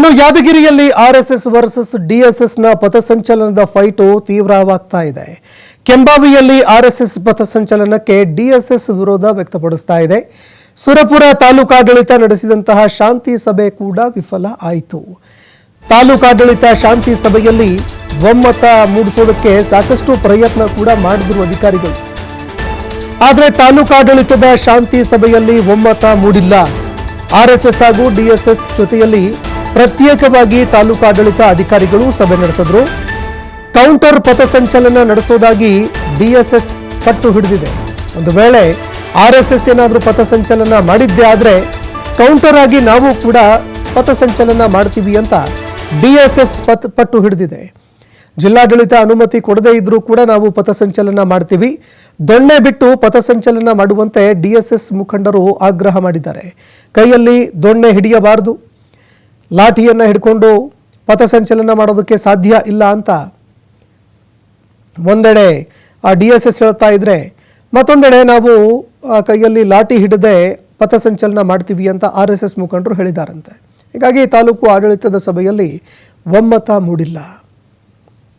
ಇನ್ನು ಯಾದಗಿರಿಯಲ್ಲಿ RSS versus ಡಿಎಸ್ಎಸ್ನ ಪಥಸಂಚಲನದ fight ತೀವ್ರವಾಗ್ತಾ ಇದೆ. ಕೆಂಬಾವಿಯಲ್ಲಿ ಆರ್ಎಸ್ಎಸ್ ಪಥಸಂಚಲನಕ್ಕೆ ಡಿಎಸ್ಎಸ್ ವಿರೋಧ ವ್ಯಕ್ತಪಡಿಸ್ತಾ ಇದೆ. ಸುರಪುರ ತಾಲೂಕಾಡಳಿತ ನಡೆಸಿದಂತಹ ಶಾಂತಿ ಸಭೆ ಕೂಡ ವಿಫಲ ಆಯಿತು. ತಾಲೂಕಾಡಳಿತ ಶಾಂತಿ ಸಭೆಯಲ್ಲಿ ಒಮ್ಮತ ಮೂಡಿಸೋದಕ್ಕೆ ಸಾಕಷ್ಟು ಪ್ರಯತ್ನ ಕೂಡ ಮಾಡಿದ್ರು ಅಧಿಕಾರಿಗಳು. ಆದರೆ ತಾಲೂಕಾಡಳಿತದ ಶಾಂತಿ ಸಭೆಯಲ್ಲಿ ಒಮ್ಮತ ಮೂಡಿಲ್ಲ. ಆರ್ಎಸ್ಎಸ್ ಹಾಗೂ ಡಿಎಸ್ಎಸ್ ಜೊತೆಯಲ್ಲಿ ಪ್ರತ್ಯೇಕವಾಗಿ ತಾಲೂಕಾಡಳಿತ ಅಧಿಕಾರಿಗಳು ಸಭೆ ನಡೆಸಿದ್ರು. ಕೌಂಟರ್ ಪಥಸಂಚಲನ ನಡೆಸೋದಾಗಿ ಡಿಎಸ್ಎಸ್ ಪಟ್ಟು ಹಿಡಿದಿದೆ. ಒಂದು ವೇಳೆ ಆರ್ಎಸ್ಎಸ್ ಏನಾದರೂ ಪಥಸಂಚಲನ ಮಾಡಿದ್ದೇ ಆದರೆ ಕೌಂಟರ್ ಆಗಿ ನಾವು ಕೂಡ ಪಥಸಂಚಲನ ಮಾಡ್ತೀವಿ ಅಂತ ಡಿಎಸ್ಎಸ್ ಪಟ್ಟು ಹಿಡಿದಿದೆ. ಜಿಲ್ಲಾಡಳಿತ ಅನುಮತಿ ಕೊಡದೇ ಇದ್ರೂ ಕೂಡ ನಾವು ಪಥಸಂಚಲನ ಮಾಡ್ತೀವಿ, ದೊಣ್ಣೆ ಬಿಟ್ಟು ಪಥಸಂಚಲನ ಮಾಡುವಂತೆ ಡಿಎಸ್ಎಸ್ ಮುಖಂಡರು ಆಗ್ರಹ ಮಾಡಿದ್ದಾರೆ. ಕೈಯಲ್ಲಿ ದೊಣ್ಣೆ ಹಿಡಿಯಬಾರದು, ಲಾಠಿಯನ್ನು ಹಿಡ್ಕೊಂಡು ಪಥಸಂಚಲನ ಮಾಡೋದಕ್ಕೆ ಸಾಧ್ಯ ಇಲ್ಲ ಅಂತ ಒಂದೆಡೆ ಡಿಎಸ್ಎಸ್ ಹೇಳ್ತಾ ಇದ್ರೆ, ಮತ್ತೊಂದೆಡೆ ನಾವು ಕೈಯಲ್ಲಿ ಲಾಠಿ ಹಿಡದೆ ಪಥಸಂಚಲನ ಮಾಡ್ತೀವಿ ಅಂತ ಆರ್ಎಸ್ಎಸ್ ಮುಖಂಡರು ಹೇಳಿದಾರಂತೆ. ಹೀಗಾಗಿ ತಾಲೂಕು ಆಡಳಿತದ ಸಭೆಯಲ್ಲಿ ಒಮ್ಮತ ಮೂಡಿಲ್ಲ.